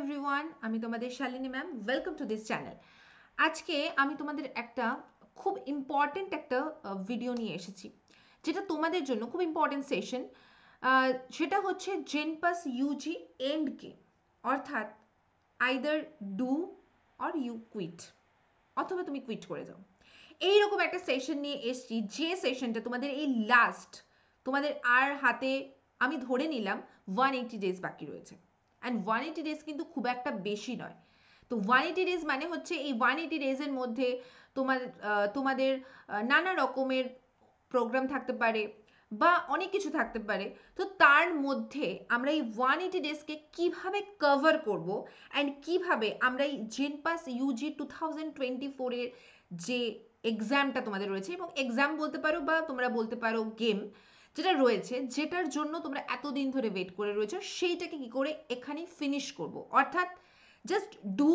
Everyone, আমি তোমাদের Shalini ma'am. Welcome to this channel. আজকে আমি তোমাদের একটা খুব ইম্পর্টেন্ট একটা ভিডিও নিয়ে এসেছি, যেটা তোমাদের জন্য খুব ইম্পর্টেন্ট সেশন। সেটা হচ্ছে জেনপাস ইউজি এন্ড গেম, অর্থাৎ either do or you quit, অথবা তুমি কুইট করে যাও। এইরকম একটা সেশন নিয়ে এসছি, যে সেশনটা তোমাদের এই লাস্ট, তোমাদের আর হাতে আমি ধরে নিলাম 180 ডেজ বাকি রয়েছে। অ্যান্ড 180 ডেজ কিন্তু খুব একটা বেশি নয়। তো 180 ডেজ মানে হচ্ছে এই 180 ডেজের মধ্যে তোমাদের নানা রকমের প্রোগ্রাম থাকতে পারে বা অনেক কিছু থাকতে পারে। তো তার মধ্যে আমরা এই 180 ডেজকে কীভাবে কভার করব অ্যান্ড কীভাবে আমরা এই জেনপাস ইউজি 2024-এর যে এক্সামটা তোমাদের রয়েছে, এবং এক্সাম বলতে পারো বা তোমরা বলতে পারো গেম যেটা রয়েছে, যেটার জন্য তোমরা এতদিন ধরে ওয়েট করে রয়েছো, সেইটাকে কি করে এখানে ফিনিশ করব, অর্থাৎ জাস্ট ডু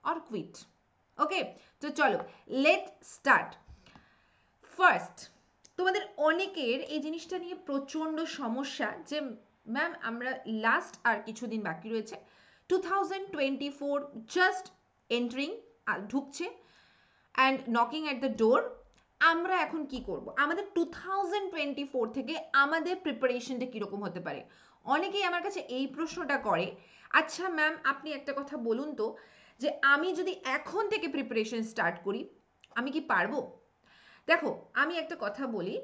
অর কুইট। ওকে, তো চলো লেট স্টার্ট। ফার্স্ট, তোমাদের অনেকের এই জিনিসটা নিয়ে প্রচণ্ড সমস্যা যে ম্যাম আমরা লাস্ট আর কিছুদিন বাকি রয়েছে, 2024 জাস্ট এন্ট্রিং, ঢুকছে and knocking at the door. আমরা এখন কি করব? আমাদের 2024 থেকে আমাদের প্রিপারেশনটা কীরকম হতে পারে? অনেকেই আমার কাছে এই প্রশ্নটা করে। আচ্ছা ম্যাম, আপনি একটা কথা বলুন তো, যে আমি যদি এখন থেকে প্রিপারেশন স্টার্ট করি, আমি কি পারবো? দেখো, আমি একটা কথা বলি,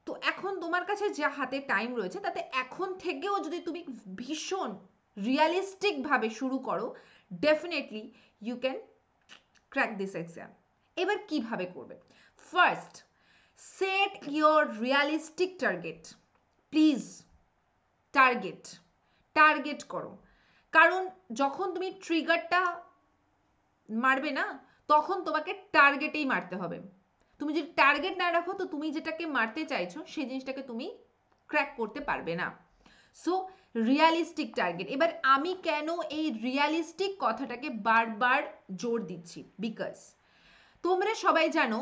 তো এখন তোমার কাছে যা হাতে টাইম রয়েছে, তাতে এখন থেকেও যদি তুমি ভীষণ রিয়ালিস্টিকভাবে শুরু করো, definitely you can crack this exam. এবার কিভাবে করবে? First, set your realistic target. Please target করো, কারণ যখন তুমি ট্রিগারটা মারবে না, তখন তোমাকে টার্গেটেই মারতে হবে। তুমি যদি টার্গেট না রাখো, তো তুমি যেটাকে মারতে চাইছো সেই জিনিসটাকে তুমি ক্র্যাক করতে পারবে না। So realistic target. এবার আমি কেন এই রিয়ালিস্টিক কথাটাকে বারবার জোর দিচ্ছি? বিকজ তোমরা সবাই জানো,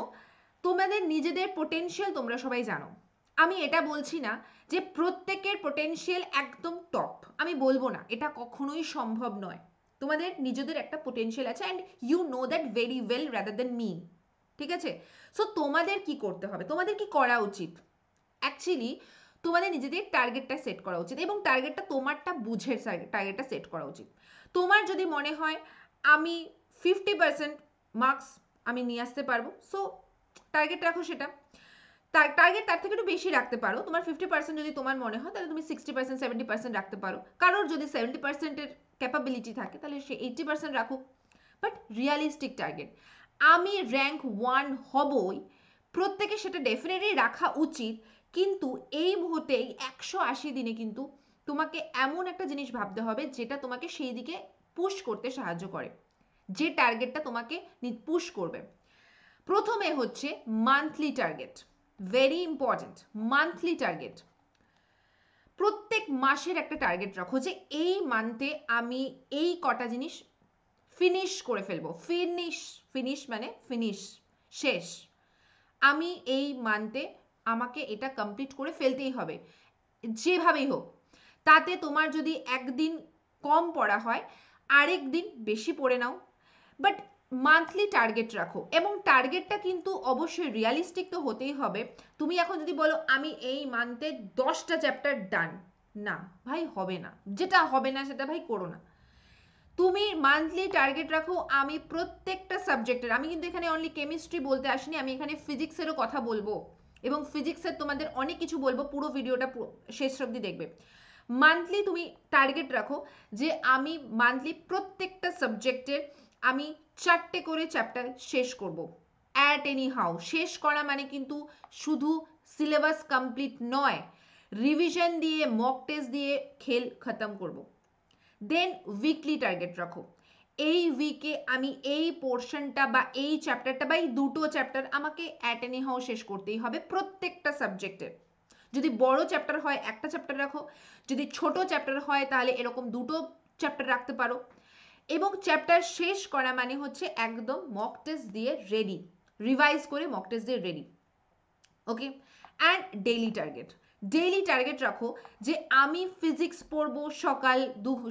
তোমাদের নিজেদের পোটেনশিয়াল তোমরা সবাই জানো। আমি এটা বলছি না যে প্রত্যেকের পোটেনশিয়াল একদম টপ, আমি বলবো না, এটা কখনোই সম্ভব নয়। তোমাদের নিজেদের একটা পোটেনশিয়াল আছে and you know that very well rather than me. ঠিক আছে? সো তোমাদের কি করতে হবে, তোমাদের কি করা উচিত? অ্যাকচুয়ালি তোমাদের নিজেদের টার্গেটটা সেট করা উচিত, এবং টার্গেটটা তোমারটা বুঝে টার্গেটটা সেট করা উচিত। তোমার যদি মনে হয় আমি 50% মার্কস আমি নিয়ে আসতে পারবো, সো টার্গেট রাখো সেটা। টার্গেট তার থেকে একটু বেশি রাখতে পারো। তোমার 50% যদি তোমার মনে হয়, তাহলে তুমি 60% 70% রাখতে পারো। কারোর যদি 70%-এর ক্যাপাবিলিটি থাকে, তাহলে সে 80% রাখুক। বাট রিয়ালিস্টিক টার্গেট, আমি র্যাঙ্ক 1 হবই, প্রত্যেকে সেটা ডেফিনেটলি রাখা উচিত। কিন্তু এই মুহূর্তে এই 180 দিনে কিন্তু তোমাকে এমন একটা জিনিস ভাবতে হবে যেটা তোমাকে সেই দিকে পুশ করতে সাহায্য করে, যে টার্গেটটা তোমাকে পুশ করবে। প্রথমে হচ্ছে monthly target, very important. Monthly target, প্রত্যেক মাসের একটা টার্গেট রাখো যে এই মান্থে আমি এই কটা জিনিস ফিনিশ করে ফেলবো। ফিনিশ মানে ফিনিশ, শেষ। আমি এই মান্থে আমাকে এটা কমপ্লিট করে ফেলতেই হবে, যেভাবেই হোক। তাতে তোমার যদি একদিন কম পড়া হয়, আরেক দিন বেশি পড়ে নাও, বাট মান্থলি টার্গেট রাখো। এবং টার্গেটটা কিন্তু অবশ্যই রিয়ালিস্টিক তো হতেই হবে। তুমি এখন যদি বলো আমি এই মান্থে 10টা চ্যাপ্টার ডান, না ভাই, হবে না। যেটা হবে না সেটা ভাই করো না। তুমি মান্থলি টার্গেট রাখো, আমি প্রত্যেকটা সাবজেক্টের, আমি কিন্তু এখানে অনলি কেমিস্ট্রি বলতে আসিনি, আমি এখানে ফিজিক্সেরও কথা বলবো, এবং ফিজিক্সের তোমাদের অনেক কিছু বলবো। পুরো ভিডিওটা শেষ অবধি দেখবে। মান্থলি তুমি টার্গেট রাখো যে আমি মান্থলি প্রত্যেকটা সাবজেক্টের আমি 4টে করে চ্যাপ্টার শেষ করব। অ্যাট এনি হাউ শেষ করা মানে কিন্তু শুধু সিলেবাস কমপ্লিট নয়, রিভিশন দিয়ে, মক টেস্ট দিয়ে খেল খতম করব। দেন উইকলি টার্গেট রাখো, এই উইকে আমি এই পোর্শনটা বা এই চ্যাপ্টারটা বা এই দুটো চ্যাপ্টার আমাকে অ্যাট এনি হাউ শেষ করতেই হবে প্রত্যেকটা সাবজেক্টের। যদি বড় চ্যাপ্টার হয় একটা চ্যাপ্টার রাখো, যদি ছোট চ্যাপ্টার হয় তাহলে এরকম দুটো চ্যাপ্টার রাখতে পারো। এবং চ্যাপ্টার শেষ করা মানে হচ্ছে একদম মক টেস্ট দিয়ে রেডি, রিভাইজ করে মক টেস্ট দিয়ে ready. Okay, and daily target. Daily target রাখো যে আমি ফিজিক্স পড়বো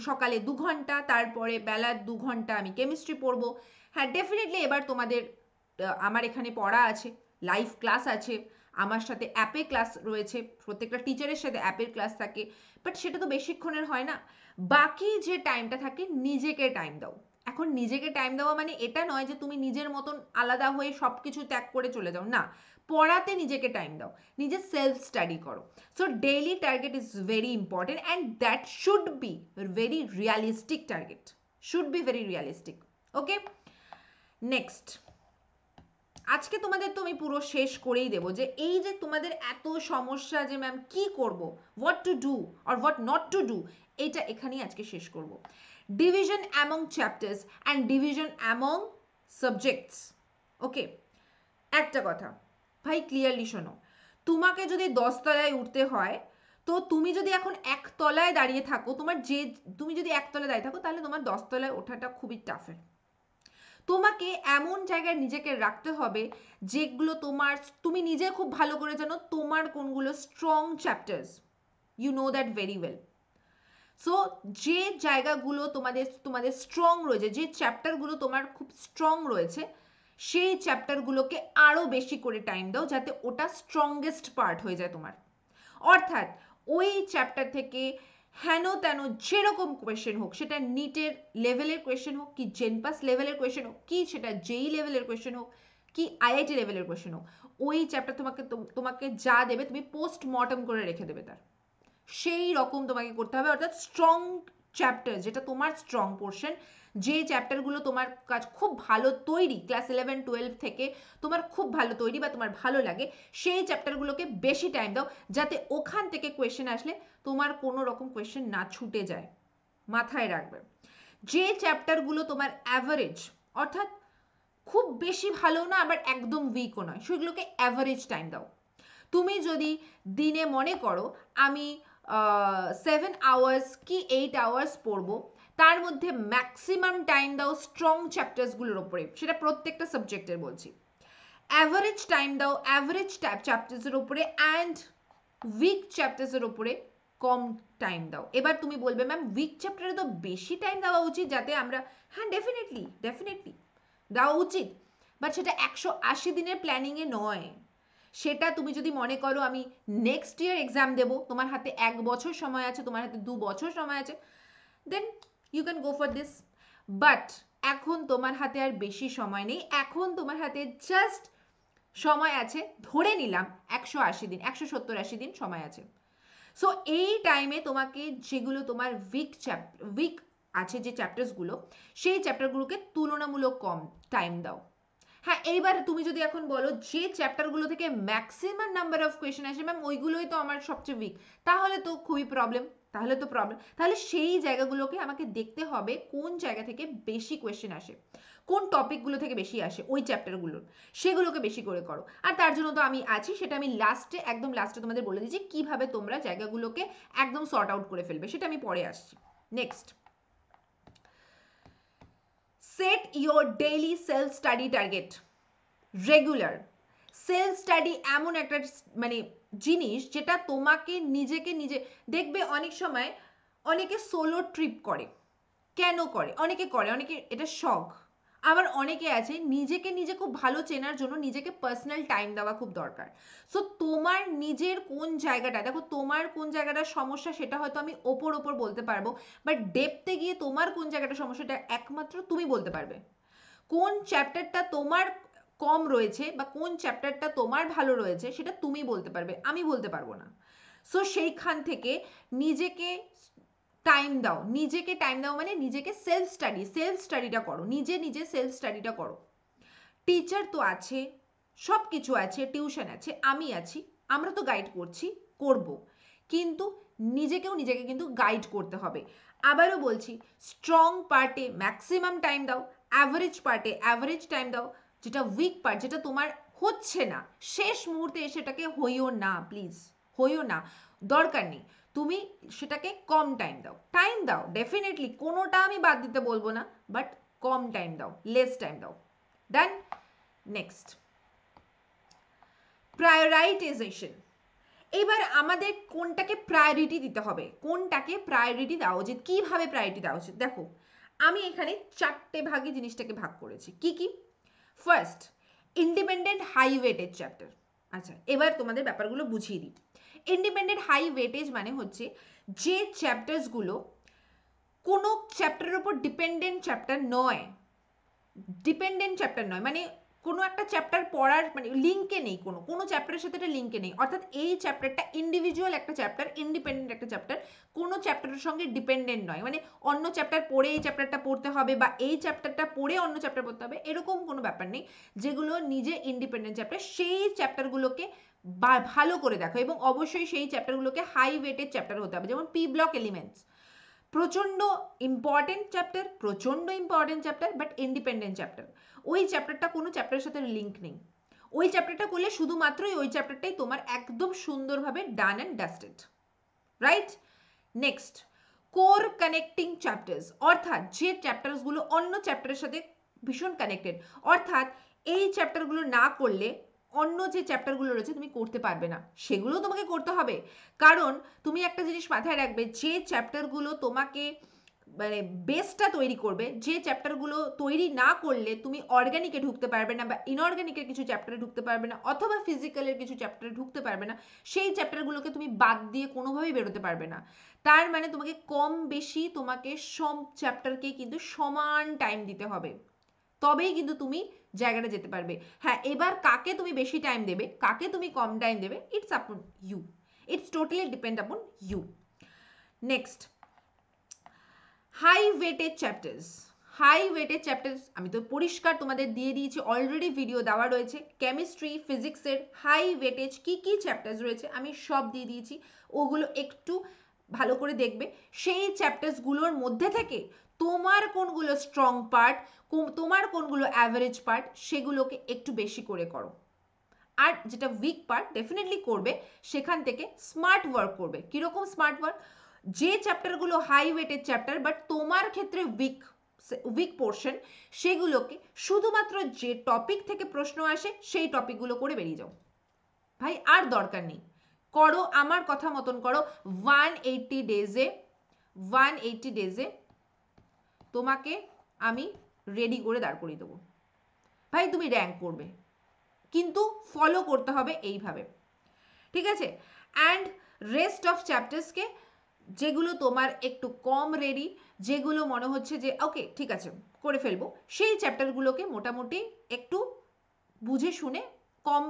সকালে 2 ঘন্টা, তারপরে বেলা 2 ঘন্টা আমি কেমিস্ট্রি পড়বো। হ্যাঁ, ডেফিনেটলি এবার তোমাদের আমার এখানে পড়া আছে, লাইভ ক্লাস আছে, আমার সাথে অ্যাপে ক্লাস রয়েছে, প্রত্যেকটা টিচারের সাথে অ্যাপের ক্লাস থাকে, বাট সেটা তো বেশিক্ষণের হয় না। বাকি যে টাইমটা থাকে নিজেকে টাইম দাও। এখন নিজেকে টাইম দেওয়া মানে এটা নয় যে তুমি নিজের মতন আলাদা হয়ে সব কিছু ত্যাগ করে চলে যাও, না, পড়াতে নিজেকে টাইম দাও, নিজে সেলফ স্টাডি করো। So daily target is very important and that should be very realistic target, should be very realistic. Okay, next, আজকে তোমাদের তো আমি পুরো শেষ করেই দেবো যে এই যে তোমাদের এত সমস্যা যে ম্যাম কি করব, what to do or what not to do, এটা এখানেই আজকে শেষ করব। Division among chapters and division among subjects. Okay, একটা কথা ভাই ক্লিয়ারলি শোনো, তোমাকে যদি 10 তলায় উঠতে হয়, তো তুমি যদি এখন 1 তলায় দাঁড়িয়ে থাকো, তুমি যদি 1 তলায় দাঁড়িয়ে থাকো, তাহলে তোমার 10 তলায় ওঠাটা খুবই টাফের। তোমাকে এমন জায়গায় নিজেকে রাখতে হবে যেগুলো তুমি নিজে খুব ভালো করে জানো তোমার কোনগুলো strong chapters, you know that very well. So যে জায়গাগুলো তোমাদের স্ট্রং রয়েছে, যে চ্যাপ্টারগুলো তোমার খুব স্ট্রং রয়েছে, সেই চ্যাপ্টারগুলোকে আরও বেশি করে টাইম দাও যাতে ওটা স্ট্রংগেস্ট পার্ট হয়ে যায় তোমার। অর্থাৎ ওই চ্যাপ্টার থেকে হেন তেন যেরকম কোয়েশ্চেন হোক, সেটা নিটের লেভেলের কোয়েশ্চেন হোক, কি জেনপাস লেভেলের কোয়েশ্চেন হোক, কি সেটা জেই লেভেলের কোয়েশ্চেন হোক, কি আইআইটি লেভেলের কোয়েশ্চেন হোক, ওই চ্যাপ্টার তোমাকে যা দেবে তুমি পোস্টমর্টম করে রেখে দেবে তার, সেই রকম তোমাকে করতে হবে। অর্থাৎ স্ট্রং চ্যাপ্টার, যেটা তোমার স্ট্রং পোর্শন, যে চ্যাপ্টারগুলো তোমার কাজ খুব ভালো তৈরি, ক্লাস 11-12 থেকে তোমার খুব ভালো তৈরি বা তোমার ভালো লাগে, সেই চ্যাপ্টারগুলোকে বেশি টাইম দাও যাতে ওখান থেকে কোয়েশ্চেন আসলে তোমার কোনো রকম কোয়েশ্চেন না ছুটে যায়। মাথায় রাখবে, যে চ্যাপ্টারগুলো তোমার অ্যাভারেজ, অর্থাৎ খুব বেশি ভালো না আবার একদম উইকও নয়, সেগুলোকে অ্যাভারেজ টাইম দাও। তুমি যদি দিনে মনে করো আমি 7 আওয়ার্স কি 8 আওয়ার্স পড়বো, তার মধ্যে ম্যাক্সিমাম টাইম দাও স্ট্রং চ্যাপ্টার্সগুলোর ওপরে, সেটা প্রত্যেকটা সাবজেক্টের বলছি। অ্যাভারেজ টাইম দাও অ্যাভারেজ চ্যাপ্টার্সের ওপরে, অ্যান্ড উইক চ্যাপ্টার্সের ওপরে কম টাইম দাও। এবার তুমি বলবে ম্যাম উইক চ্যাপ্টারে তো বেশি টাইম দেওয়া উচিত যাতে আমরা, হ্যাঁ ডেফিনেটলি দেওয়া উচিত, বাট সেটা 180 দিনের প্ল্যানিংয়ে নয়। সেটা তুমি যদি মনে করো আমি নেক্সট ইয়ার এক্সাম দেবো, তোমার হাতে 1 বছর সময় আছে, তোমার হাতে 2 বছর সময় আছে, then you can go for this. But এখন তোমার হাতে আর বেশি সময় নেই, এখন তোমার হাতে জাস্ট সময় আছে, ধরে নিলাম 180 দিন, 170-80 দিন সময় আছে। সো এই টাইমে তোমাকে যেগুলো তোমার উইক আছে, যে চ্যাপ্টার্সগুলো, সেই চ্যাপ্টারগুলোকে তুলনামূলক কম টাইম দাও। হ্যাঁ, এইবার তুমি যদি এখন বলো যে চ্যাপ্টারগুলো থেকে ম্যাক্সিমাম নাম্বার অফ কোয়েশ্চেন আসে ম্যাম ওইগুলোই তো আমার সবচেয়ে উইক, তাহলে তো খুবই প্রবলেম, তাহলে সেই জায়গাগুলোকে আমাকে দেখতে হবে কোন জায়গা থেকে বেশি কোয়েশ্চেন আসে, কোন টপিকগুলো থেকে বেশি আসে ওই চ্যাপ্টারগুলোর, সেগুলোকে বেশি করে করো। আর তার জন্য তো আমি আছি, সেটা আমি একদম লাস্টে তোমাদের বলে দিচ্ছি কিভাবে তোমরা জায়গাগুলোকে একদম সর্ট আউট করে ফেলবে, সেটা আমি পরে আসছি। Next, set your daily self study target. Regular self study এমন একটা মানে জিনিস যেটা তোমাকে নিজেকে দেখবে অনেক সময় অনেকে সোলো ট্রিপ করে, কেন করে, অনেকে এটা শখ, আবার অনেকে আছে নিজেকে নিজে খুব ভালো চেনার জন্য নিজেকে পার্সোনাল টাইম দেওয়া খুব দরকার। সো তোমার নিজের কোন জায়গাটা, দেখো তোমার কোন জায়গাটা সমস্যা সেটা হয়তো আমি ওপর বলতে পারবো, বাট ডেপথে গিয়ে তোমার কোন জায়গাটা সমস্যাটা একমাত্র তুমি বলতে পারবে। কোন চ্যাপ্টারটা তোমার কম রয়েছে বা কোন চ্যাপ্টারটা তোমার ভালো রয়েছে সেটা তুমি বলতে পারবে, আমি বলতে পারবো না। সো সেইখান থেকে নিজেকে টাইম দাও মানে নিজেকে সেলফ স্টাডিটা করো, নিজে সেলফ স্টাডিটা করো। টিচার তো আছে, সব কিছু আছে, টিউশন আছে, আমি আছি, আমরা তো গাইড করব, কিন্তু নিজেকে কিন্তু গাইড করতে হবে। আবারও বলছি, স্ট্রং পার্টে ম্যাক্সিমাম টাইম দাও, অ্যাভারেজ পার্টে অ্যাভারেজ টাইম দাও, যেটা উইক পার্ট, যেটা তোমার হচ্ছে না, শেষ মুহূর্তে সেটাকে হইও না, প্লিজ হইও না, দরকার নেই, তুমি সেটাকে কম টাইম দাও ডেফিনেটলি, কোনোটা আমি বাদ দিতে বলবো না, বাট কম টাইম দাও, লেস টাইম দাও। ডান। নেক্সট, প্রায়োরাইটাইজেশন। এবার আমাদের কোনটাকে প্রায়োরিটি দিতে হবে, কোনটাকে প্রায়োরিটি দেওয়া উচিত, কিভাবে প্রায়োরিটি দেওয়া উচিত। দেখো আমি এখানে 4টে ভাগে জিনিসটাকে ভাগ করেছি। কি কি? First, independent high weightage chapter. আচ্ছা এবার তোমাদের ব্যাপারগুলো বুঝিয়ে দিই। ইন্ডিপেন্ডেন্ট হাই ওয়েটেজ মানে হচ্ছে যে চ্যাপ্টার্সগুলো কোনো চ্যাপ্টারের উপর ডিপেন্ডেন্ট চ্যাপ্টার নয়, মানে কোনো একটা চ্যাপ্টার পড়ার মানে লিঙ্কে নেই, কোনো চ্যাপ্টারের সাথে এটা লিঙ্কে নেই, অর্থাৎ এই চ্যাপ্টারটা ইন্ডিভিজুয়াল একটা চ্যাপ্টার, ইন্ডিপেন্ডেন্ট একটা চ্যাপ্টার, কোনো চ্যাপ্টারের সঙ্গে ডিপেন্ডেন্ট নয়, মানে অন্য চ্যাপ্টার পড়ে এই চ্যাপ্টারটা পড়তে হবে বা এই চ্যাপ্টারটা পড়ে অন্য চ্যাপ্টার পড়তে হবে, এরকম কোনো ব্যাপার নেই। যেগুলো নিজে ইন্ডিপেন্ডেন্ট চ্যাপ্টার, সেই চ্যাপ্টারগুলোকে ভালো করে দেখো, এবং অবশ্যই সেই চ্যাপ্টারগুলোকে হাই ওয়েটেড চ্যাপ্টার হতে হবে। যেমন পি ব্লক এলিমেন্টস প্রচণ্ড important chapter, but independent chapter. ওই চ্যাপ্টারটা কোনো চ্যাপ্টারের সাথে লিঙ্ক নেই, ওই চ্যাপ্টারটা করলে শুধুমাত্রই ওই চ্যাপ্টারটাই তোমার একদম সুন্দরভাবে done and dusted, right? Next, core connecting chapters, অর্থাৎ যে চ্যাপ্টারসগুলো অন্য চ্যাপ্টারের সাথে ভীষণ কানেক্টেড, অর্থাৎ এই চ্যাপ্টারগুলো না করলে অন্য যে চ্যাপ্টারগুলো রয়েছে তুমি করতে পারবে না, সেগুলোও তোমাকে করতে হবে। কারণ তুমি একটা জিনিস মাথায় রাখবে, যে চ্যাপ্টারগুলো তোমাকে মানে বেসটা তৈরি করবে, যে চ্যাপ্টারগুলো তৈরি না করলে তুমি অর্গানিকে ঢুকতে পারবে না বা ইনঅর্গানিকের কিছু চ্যাপ্টারে ঢুকতে পারবে না অথবা ফিজিক্যালের কিছু চ্যাপ্টারে ঢুকতে পারবে না, সেই চ্যাপ্টারগুলোকে তুমি বাদ দিয়ে কোনোভাবেই বেরোতে পারবে না। তার মানে তোমাকে কম বেশি তোমাকে সব চ্যাপ্টারকে কিন্তু সমান টাইম দিতে হবে, তবেই কিন্তু তুমি জায়গাটা যেতে পারবে। হ্যাঁ, এবার কাকে তুমি বেশি টাইম দেবে, কাকে তুমি কম টাইম দেবে, it's upon you, it's totally depend upon you. Next, high weighted chapters আমি তো পরিষ্কার তোমাদের দিয়ে দিয়েছি, অলরেডি ভিডিও দেওয়া রয়েছে। কেমিস্ট্রি ফিজিক্সের হাই ওয়েটেজ কি কি চ্যাপ্টার্স রয়েছে আমি সব দিয়ে দিয়েছি, ওগুলো একটু ভালো করে দেখবে। সেই চ্যাপ্টার্সগুলোর মধ্যে থেকে তোমার কোনগুলো স্ট্রং পার্ট, তোমার কোনগুলো অ্যাভারেজ পার্ট, সেগুলোকে একটু বেশি করে করো। আর যেটা উইক পার্ট ডেফিনেটলি করবে, সেখান থেকে স্মার্ট ওয়ার্ক করবে। কীরকম স্মার্ট ওয়ার্ক? যে চ্যাপ্টারগুলো হাই ওয়েটেড চ্যাপ্টার বাট তোমার ক্ষেত্রে উইক পোর্শন, সেগুলোকে শুধুমাত্র যে টপিক থেকে প্রশ্ন আসে সেই টপিকগুলো করে বেরিয়ে যাও ভাই, আর দরকার নেই। করো আমার কথা মতন করো, 180 ডেজে তোমাকে আমি রেডি করে দাঁড় করিয়ে দেবো ভাই, তুমি র্যাঙ্ক করবে, কিন্তু ফলো করতে হবে এইভাবে, ঠিক আছে? অ্যান্ড রেস্ট অফ চ্যাপ্টার্সকে, যেগুলো তোমার একটু কম রেডি, যেগুলো মনে হচ্ছে যে ওকে ঠিক আছে করে ফেলবো, সেই চ্যাপ্টারগুলোকে মোটামুটি একটু বুঝে শুনে কম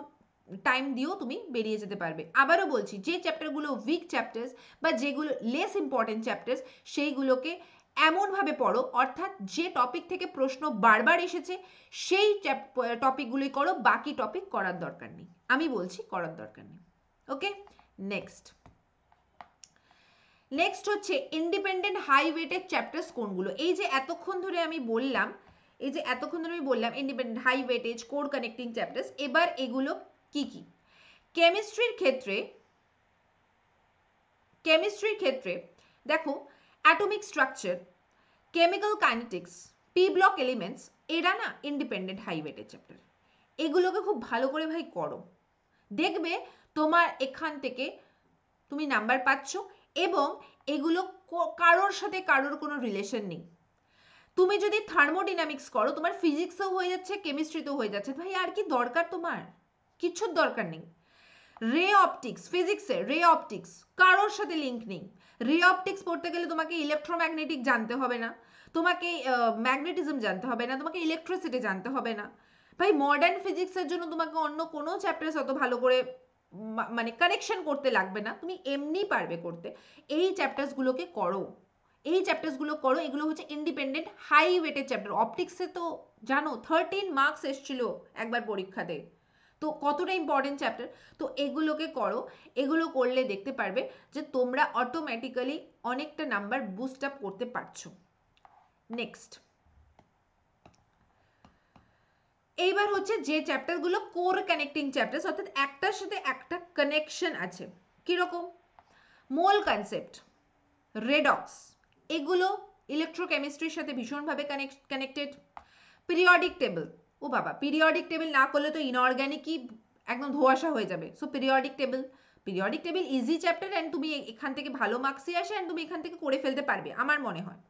টাইম দিয়েও তুমি বেরিয়ে যেতে পারবে। আবারও বলছি, যে চ্যাপ্টারগুলো উইক চ্যাপ্টার্স বা যেগুলো লেস ইম্পর্টেন্ট চ্যাপ্টার্স, সেইগুলোকে এমনভাবে পড়ো, অর্থাৎ যে টপিক থেকে প্রশ্ন বারবার এসেছে সেই টপিকগুলোই করো, বাকি টপিক করার দরকার নেই, আমি বলছি করার দরকার নেই। ওকে, নেক্সট হচ্ছে ইন্ডিপেন্ডেন্ট হাই ওয়েটেড চ্যাপ্টার্স কোনগুলো। এই যে এতক্ষণ ধরে আমি বললাম independent high weightage core connecting chapters, এবার এগুলো কি কি? কেমিস্ট্রির ক্ষেত্রে দেখো, atomic structure, chemical kinetics, p block elements, এরা না ইন্ডিপেন্ডেন্ট হাই ওয়েটেড চ্যাপ্টার। এগুলোকে খুব ভালো করে ভাই করো, দেখবে তোমার এখান থেকে তুমি নাম্বার পাচ্ছ, এবং এগুলো কারোর সাথে কারোর কোনো রিলেশন নেই। তুমি যদি থার্মোডিনামিক্স করো, তোমার ফিজিক্সও হয়ে যাচ্ছে, কেমিস্ট্রিতেও হয়ে যাচ্ছে, ভাই আর কি দরকার, তোমার কিচ্ছুর দরকার নেই। রে অপটিক্স, ফিজিক্সের রে অপটিক্স কারোর সাথে লিঙ্ক নেই। রে অপটিক্স পড়তে গেলে তোমাকে ইলেকট্রোম্যাগনেটিক জানতে হবে না, তোমাকে ম্যাগনেটিজম জানতে হবে না, তোমাকে ইলেকট্রিসিটি জানতে হবে না। ভাই মডার্ন ফিজিক্সের জন্য তোমাকে অন্য কোনো চ্যাপ্টার অত ভালো করে মানে কানেকশন করতে লাগবে না, তুমি এমনি পারবে করতে। এই চ্যাপ্টার্সগুলোকে করো, এগুলো হচ্ছে ইন্ডিপেন্ডেন্ট হাই ওয়েটেড চ্যাপ্টার। অপটিক্সে তো জানো 13 মার্কস এসেছিল একবার পরীক্ষাতে, তো কতটা ইম্পর্টেন্ট চ্যাপ্টার। তো এগুলোকে করো, এগুলো করলে দেখতে পারবে যে তোমরা অটোমেটিক্যালি অনেকটা নাম্বার বুস্ট আপ করতে পারছো। নেক্সট, এইবার হচ্ছে যে চ্যাপ্টারগুলো কোর কানেক্টিং চ্যাপ্টার, অর্থাৎ একটার সাথে একটা কানেকশন আছে। কিরকম? মোল কনসেপ্ট, রেডক্স, এগুলো ইলেকট্রোকেমিস্ট্রির সাথে ভীষণভাবে কানেক্টেড। পিরিয়ডিক টেবিল, ও বাবা পিরিয়ডিক টেবিল না করলে তো ইনঅর্গ্যানিকই একদম ধোঁয়াশা হয়ে যাবে, so periodic table, periodic table easy chapter and তুমি এখান থেকে ভালো মার্কসই আসে অ্যান্ড তুমি এখান থেকে করে ফেলতে পারবে আমার মনে হয়।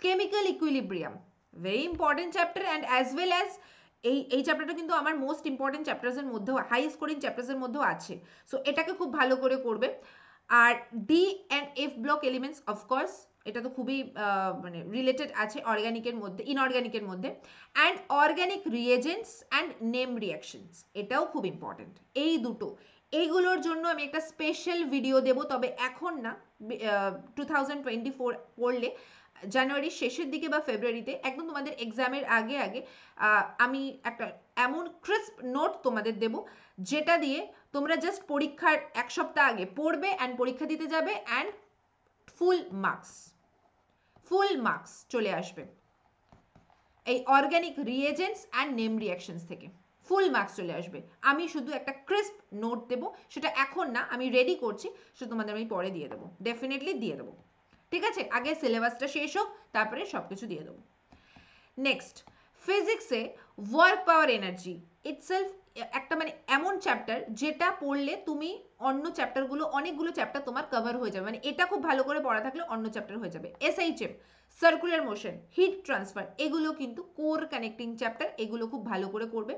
Chemical equilibrium very important chapter and as well as এই চ্যাপ্টারটা কিন্তু আমার মোস্ট ইম্পর্টেন্ট চ্যাপ্টার্সের মধ্যেও, হাই স্কোরিং চ্যাপ্টার্সের মধ্যেও আছে। সো এটাকে খুব ভালো করে করবে। আর D and F block elements of course এটা তো খুবই মানে রিলেটেড আছে অর্গানিকের মধ্যে, ইনঅর্গানিকের মধ্যে। And organic reagents and name reactions এটাও খুব ইম্পর্টেন্ট। এই দুটো, এইগুলোর জন্য আমি একটা স্পেশাল ভিডিও দেব, তবে এখন না, 2024 পড়লে জানুয়ারির শেষের দিকে বা ফেব্রুয়ারিতে একদম তোমাদের এক্সামের আগে আগে আমি একটা এমন ক্রিস্প নোট তোমাদের দেব যেটা দিয়ে তোমরা জাস্ট পরীক্ষার এক সপ্তাহ আগে পড়বে অ্যান্ড পরীক্ষা দিতে যাবে অ্যান্ড ফুল মার্কস চলে আসবে এই organic reagents and name reactions থেকে, ফুল মার্কস চলে আসবে। আমি শুধু একটা ক্রিস্প নোট দেবো, সেটা এখন না, আমি রেডি করছি, সেটা তোমাদের আমি পরে দিয়ে দেবো, ডেফিনেটলি দিয়ে দেবো। ঠিক আছে, আগে সিলেবাসটা শেষ হোক, তারপরে সব কিছু দিয়ে দেবো। নেক্সট, ফিজিক্সে ওয়ার্ক পাওয়ার এনার্জি ইটসেলফ একটা মানে এমন চ্যাপ্টার যেটা পড়লে তুমি অন্য চ্যাপ্টারগুলো, অনেকগুলো চ্যাপ্টার তোমার কভার হয়ে যাবে, মানে এটা খুব ভালো করে পড়া থাকলে অন্য চ্যাপ্টার হয়ে যাবে। SHM, circular motion, heat transfer, এগুলো কিন্তু কোর কানেক্টিং চ্যাপ্টার, এগুলো খুব ভালো করে করবে,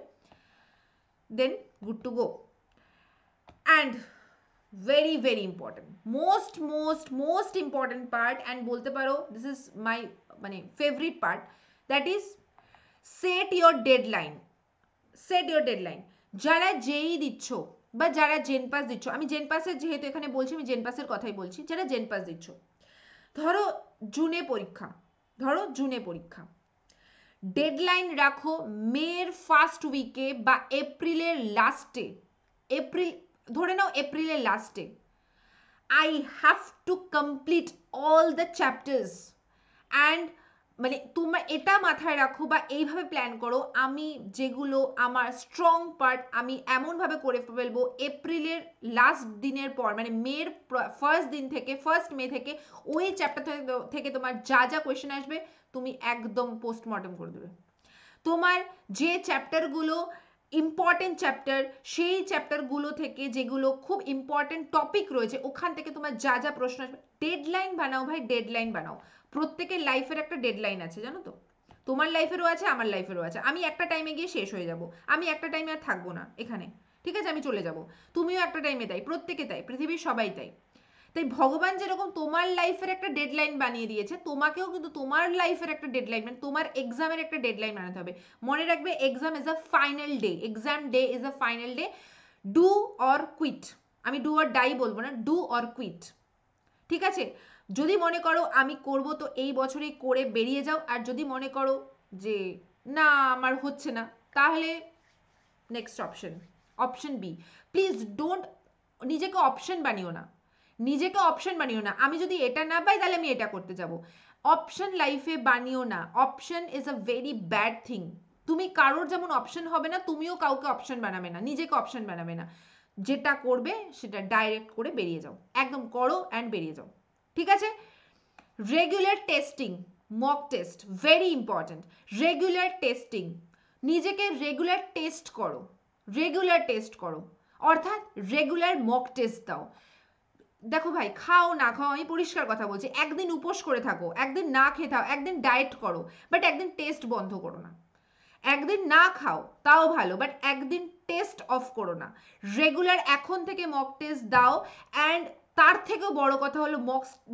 then good to go. And very very important, most important part and বলতে পারো this is my মানে favorite part, that is set your deadline. যারা যেই দিচ্ছ বা যারা জেনপাস দিচ্ছ, আমি জেনপাসের যেহেতু এখানে বলছি আমি জেনপাসের কথাই বলছি, যারা জেনপাস দিচ্ছ, ধরো জুনে পরীক্ষা, ডেডলাইন রাখো মের ফার্স্ট উইকে বা এপ্রিলের লাস্টে, ধরে নাও এপ্রিলের লাস্টে I have to complete all the chapters and মানে তোমরা এটা মাথায় রাখো বা এইভাবে প্ল্যান করো, আমি যেগুলো আমার স্ট্রং পার্ট আমি এমনভাবে করে ফেলবো এপ্রিলের লাস্ট দিনের পর, মানে মের ফার্স্ট দিন থেকে, ফার্স্ট মে থেকে ওই চ্যাপ্টার থেকে তোমার যা যা কোয়েশ্চেন আসবে তুমি একদম পোস্টমর্টম করে দেবে। তোমার যে চ্যাপ্টারগুলো ইম্পর্টেন্ট চ্যাপ্টার, সেই চ্যাপ্টারগুলো থেকে যেগুলো খুব ইম্পর্টেন্ট টপিক রয়েছে ওখান থেকে তোমার যা যা প্রশ্ন আসবে, ডেডলাইন বানাও ভাই, ডেডলাইন বানাও। প্রত্যেকের লাইফের একটা ডেডলাইন আছে জানো তো, তোমার লাইফেরও আছে, আমার লাইফেরও আছে। আমি একটা টাইমে গিয়ে শেষ হয়ে যাব, আমি একটা টাইমে আর থাকবো না এখানে, ঠিক আছে, আমি চলে যাব। তুমিও একটা টাইমে তাই, প্রত্যেকে তাই, পৃথিবীর সবাই তাই। তাই ভগবান যেরকম তোমার লাইফের একটা ডেডলাইন বানিয়ে দিয়েছে, তোমাকেও কিন্তু তোমার লাইফের একটা ডেডলাইন, মানে তোমার এক্সামের একটা ডেডলাইন বানাতে হবে। মনে রাখবে exam is a final day, exam day is a final day. Do or quit, আমি ডু অর ডাই বলবো না, ডু অর কুইট, ঠিক আছে। যদি মনে করো আমি করব তো এই বছরেই করে বেরিয়ে যাও, আর যদি মনে করো যে না আমার হচ্ছে না, তাহলে next option B. Please don't নিজেকে অপশন বানিও না, আমি যদি এটা না পাই তাহলে আমি এটা করতে যাব। অপশন লাইফে বানিও না, option is a very bad thing. তুমি কারোর যেমন অপশন হবে না, তুমিও কাউকে অপশন বানাবে না, নিজেকে অপশন বানাবে না। যেটা করবে সেটা ডাইরেক্ট করে বেরিয়ে যাও, একদম করো অ্যান্ড বেরিয়ে যাও, ঠিক আছে। Regular testing, mock test very important. Regular testing, নিজেকে রেগুলার টেস্ট করো, অর্থাৎ রেগুলার মক টেস্ট দাও। দেখো ভাই, খাও না খাও আমি পরিষ্কার কথা বলছি, একদিন উপোস করে থাকো, একদিন না খেয়ে থাকো, একদিন ডায়েট করো, বাট একদিন টেস্ট বন্ধ করো না। একদিন না খাও তাও ভালো, বাট একদিন টেস্ট অফ করো না। রেগুলার এখন থেকে মক টেস্ট দাও। অ্যান্ড তার থেকেও বড় কথা হলো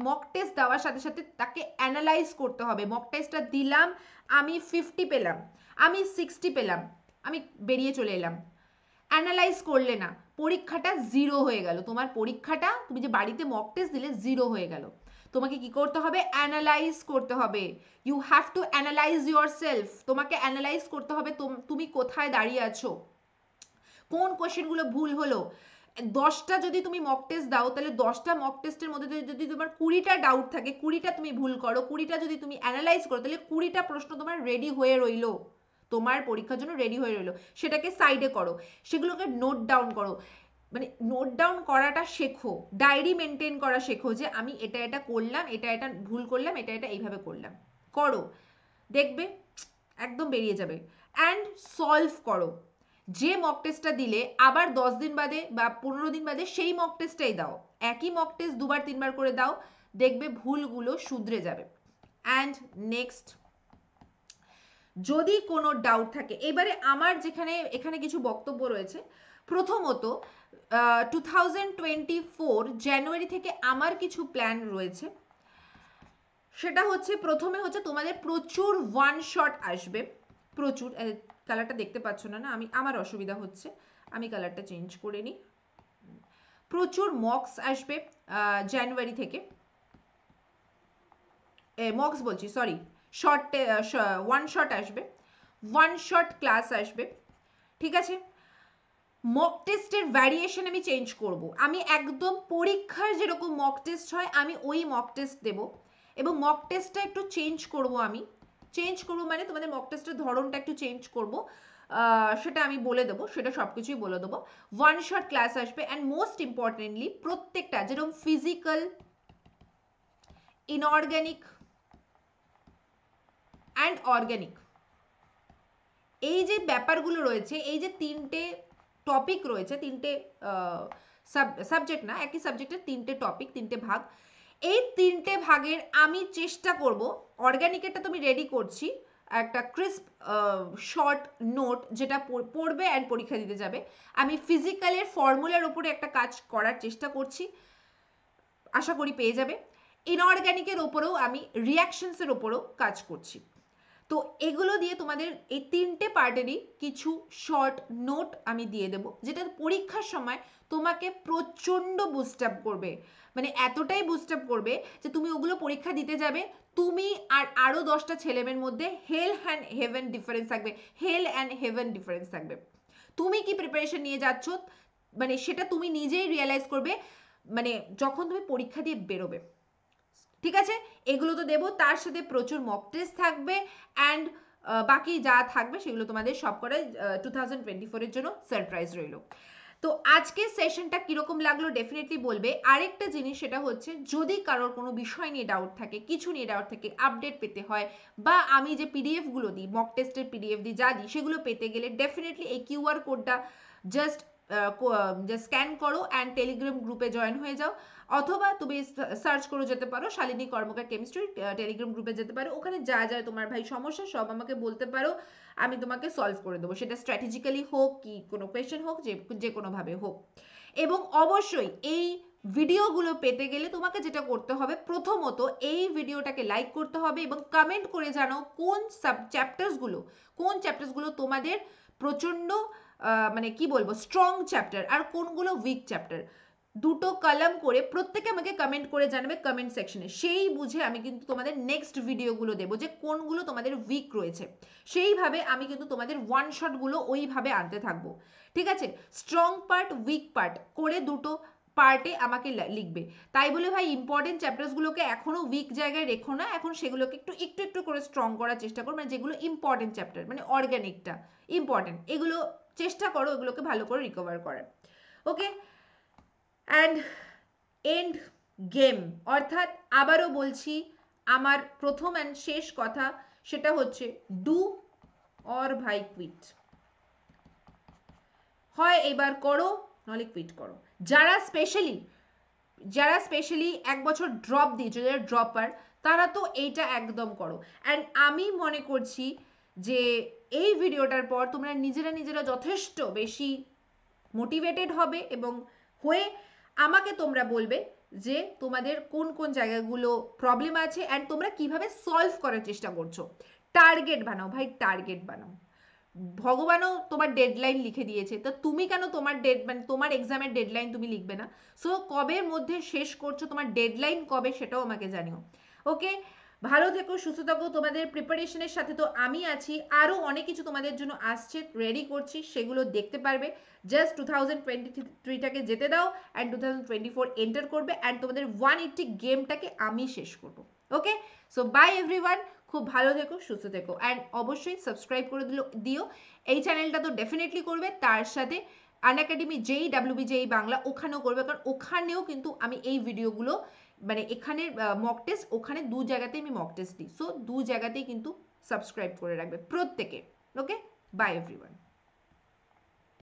মক টেস্ট দেওয়ার সাথে সাথে তাকে অ্যানালাইজ করতে হবে। মক টেস্টটা দিলাম, আমি 50 পেলাম, আমি 60 পেলাম, আমি বেরিয়ে চলে এলাম, অ্যানালাইজ করলে না, পরীক্ষাটা জিরো হয়ে গেল। তোমার পরীক্ষাটা, তুমি যে বাড়িতে মক টেস্ট দিলে, জিরো হয়ে গেল। তোমাকে কি করতে হবে? অ্যানালাইজ করতে হবে। You have to analyse yourself. তোমাকে অ্যানালাইজ করতে হবে তুমি কোথায় দাঁড়িয়ে আছো, কোন কোয়েশ্চেনগুলো ভুল হলো। 10টা যদি তুমি মক টেস্ট দাও, তাহলে 10টা মক টেস্টের মধ্যে যদি তোমার 20টা ডাউট থাকে, 20টা তুমি ভুল করো, 20টা যদি তুমি অ্যানালাইজ করো, তাহলে 20টা প্রশ্ন তোমার রেডি হয়ে রইলো, তোমার পরীক্ষার জন্য রেডি হয়ে রইলো। সেটাকে সাইডে করো, সেগুলোকে নোট ডাউন করো, মানে নোট ডাউন করাটা শেখো, ডায়েরি মেনটেন করা শেখো, যে আমি এটা করলাম, এটা ভুল করলাম, এটা এইভাবে করলাম, করো, দেখবে একদম বেরিয়ে যাবে। অ্যান্ড সলভ করো, যে মক টেস্টটা দিলে আবার 10 দিন বাদে বা 15 দিন বাদে সেই মক টেস্টটাই দাও, একই মক টেস্ট 2বার 3বার করে দাও, দেখবে ভুলগুলো শুধরে যাবে। অ্যান্ড নেক্সট, যদি কোনো ডাউট থাকে, এবারে আমার যেখানে এখানে কিছু বক্তব্য রয়েছে। প্রথমত 2024 জানুয়ারি থেকে আমার কিছু প্ল্যান রয়েছে। সেটা হচ্ছে, প্রথমে হচ্ছে তোমাদের প্রচুর ওয়ান শট আসবে, প্রচুর। কালারটা দেখতে পাচ্ছ না, না আমি, আমার অসুবিধা হচ্ছে, আমি কালারটা চেঞ্জ করে নিই। প্রচুর মক্স আসবে জানুয়ারি থেকে, মক্স বলছি সরি, শর্ট, ওয়ান শট আসবে, ওয়ান শট ক্লাস আসবে, ঠিক আছে। মক টেস্টের ভ্যারিয়েশন আমি চেঞ্জ করব, আমি একদম পরীক্ষার যেরকম মক টেস্ট হয় আমি ওই মক টেস্ট দেবো, এবং মক টেস্টটা একটু চেঞ্জ করব। আমি চেঞ্জ করবো মানে তোমাদের মক টেস্টের ধরনটা একটু চেঞ্জ করব, সেটা আমি বলে দেবো, সেটা সব কিছুই বলে দেবো। ওয়ান শট ক্লাস আসবে, অ্যান্ড মোস্ট ইম্পর্টেন্টলি প্রত্যেকটা যেরকম ফিজিক্যাল, ইনঅর্গ্যানিক অ্যান্ড অর্গ্যানিক, এই যে ব্যাপারগুলো রয়েছে, এই যে তিনটে টপিক রয়েছে, তিনটে সাবজেক্ট না, একই সাবজেক্টের তিনটে টপিক, তিনটে ভাগ, এই তিনটে ভাগের আমি চেষ্টা করব। অর্গানিকেরটা তুমি রেডি করছি, একটা ক্রিস্প শর্ট নোট যেটা পড়বে অ্যান্ড পরীক্ষা দিতে যাবে। আমি ফিজিক্যালের ফর্মুলার ওপরে একটা কাজ করার চেষ্টা করছি, আশা করি পেয়ে যাবে। ইনঅর্গ্যানিকের ওপরেও আমি রিয়াকশনসের ওপরেও কাজ করছি। তো এগুলো দিয়ে তোমাদের এই তিনটে পার্টেরই কিছু শর্ট নোট আমি দিয়ে দেবো, যেটা পরীক্ষার সময় তোমাকে প্রচণ্ড বুস্ট আপ করবে, মানে এতটাই বুস্ট আপ করবে যে তুমি ওগুলো পরীক্ষা দিতে যাবে, তুমি আর আরও 10টা ছেলেমেয়ের মধ্যে হেল অ্যান্ড হেভেন ডিফারেন্স থাকবে, হেল অ্যান্ড হেভেন ডিফারেন্স থাকবে। তুমি কি প্রিপারেশন নিয়ে যাচ্ছ, মানে সেটা তুমি নিজেই রিয়েলাইজ করবে, মানে যখন তুমি পরীক্ষা দিয়ে বেরোবে, ঠিক আছে। এগুলো তো দেবো, তার সাথে প্রচুর মক টেস্ট থাকবে, অ্যান্ড বাকি যা থাকবে সেগুলো তোমাদের সব করে 2024-এর জন্য সারপ্রাইজ রইল। তো আজকের সেশনটা কীরকম লাগলো ডেফিনেটলি বলবে। আরেকটা জিনিস, সেটা হচ্ছে যদি কারোর কোনো বিষয় নিয়ে ডাউট থাকে, কিছু নিয়ে ডাউট থাকে, আপডেট পেতে হয়, বা আমি যে পিডিএফগুলো দিই, মক টেস্টের পিডিএফ দিই, যা দিই, সেগুলো পেতে গেলে ডেফিনেটলি এই কিউআর কোডটা জাস্ট স্ক্যান করো অ্যান্ড টেলিগ্রাম গ্রুপে জয়েন হয়ে যাও, অথবা তুমি সার্চ করে যেতে পারো শালিনী কর্মকার কেমিস্ট্রি টেলিগ্রাম গ্রুপে যেতে পারো, ওখানে যা যা তোমার ভাই সমস্যা সব আমাকে বলতে পারো, আমি তোমাকে সলভ করে দেবো, সেটা স্ট্র্যাটেজিক্যালি হোক কি কোনো কোয়েশ্চেন হোক, যে কোনোভাবে হোক। এবং অবশ্যই এই ভিডিওগুলো পেতে গেলে তোমাকে যেটা করতে হবে, প্রথমত এই ভিডিওটাকে লাইক করতে হবে এবং কমেন্ট করে জানাও কোন চ্যাপ্টার্সগুলো তোমাদের প্রচণ্ড মানে কি বলবো স্ট্রং চ্যাপ্টার, আর কোনগুলো উইক চ্যাপ্টার। দুটো কলাম করে প্রত্যেকে আমাকে কমেন্ট করে জানাবে কমেন্ট সেকশনে, সেই বুঝে আমি কিন্তু তোমাদের নেক্সট ভিডিওগুলো দেবো যে কোনগুলো তোমাদের উইক রয়েছে, সেইভাবে আমি কিন্তু তোমাদের ওয়ান শটগুলো ওইভাবে আনতে থাকবো, ঠিক আছে। স্ট্রং পার্ট, উইক পার্ট করে দুটো পার্টে আমাকে লিখবে। তাই বলে ভাই ইম্পর্টেন্ট চ্যাপ্টার্সগুলোকে এখনও উইক জায়গায় রেখো না, এখন সেগুলোকে একটু করে স্ট্রং করার চেষ্টা করো, মানে যেগুলো ইম্পর্টেন্ট চ্যাপ্টার, মানে অর্গানিকটা ইম্পর্টেন্ট, এগুলো চেষ্টা করো এগুলোকে ভালো করে রিকভার করার। ওকে, অ্যান্ড এন্ড গেম, অর্থাৎ আবারও বলছি, আমার প্রথম অ্যান্ড শেষ কথা, সেটা হচ্ছে ডু অর ভাই কুইট, হয় এবার করো নাহলে কুইট করো। যারা স্পেশালি 1 বছর ড্রপ দিয়েছো, যারা ড্রপার, তারা তো এইটা একদম করো। অ্যান্ড আমি মনে করছি যে এই ভিডিওটার পর তোমরা নিজেরা যথেষ্ট বেশি মোটিভেটেড হবে, এবং হয়ে আমাকে তোমরা বলবে যে তোমাদের কোন কোন জায়গাগুলো প্রবলেম আছে অ্যান্ড তোমরা কিভাবে সলভ করার চেষ্টা করছো। টার্গেট বানাও ভাই, টার্গেট বানাও। ভগবানও তোমার ডেডলাইন লিখে দিয়েছে, তো তুমি কেন মানে তোমার এক্সামের ডেডলাইন তুমি লিখবে না? সো কবের মধ্যে শেষ করছো, তোমার ডেডলাইন কবে সেটাও আমাকে জানিও। ওকে, ভালো থেকো, সুস্থ থাকো, তোমাদের প্রিপারেশনের সাথে তো আমি আছি, আরও অনেক কিছু তোমাদের জন্য আসছে, রেডি করছি, সেগুলো দেখতে পারবে। জাস্ট 2023টাকে যেতে দাও, অ্যান্ড 2024 এন্টার করবে, অ্যান্ড তোমাদের 180 গেমটাকে আমি শেষ করবো। ওকে, সো বাই এভরিওয়ান, খুব ভালো থেকো, সুস্থ থেকো, অ্যান্ড অবশ্যই সাবস্ক্রাইব করে দিও। এই চ্যানেলটা তো ডেফিনেটলি করবে, তার সাথে আনএকাডেমি JEE বাংলা ওখানেও করবে, কারণ ওখানেও কিন্তু আমি এই ভিডিওগুলো, মানে এখানে মক টেস্ট, ওখানে দু জায়গাতেই আমি মক টেস্ট দিই, সো দু জায়গাতেই কিন্তু সাবস্ক্রাইব করে রাখবে প্রত্যেকে। ওকে, বাই এভরিওয়ান।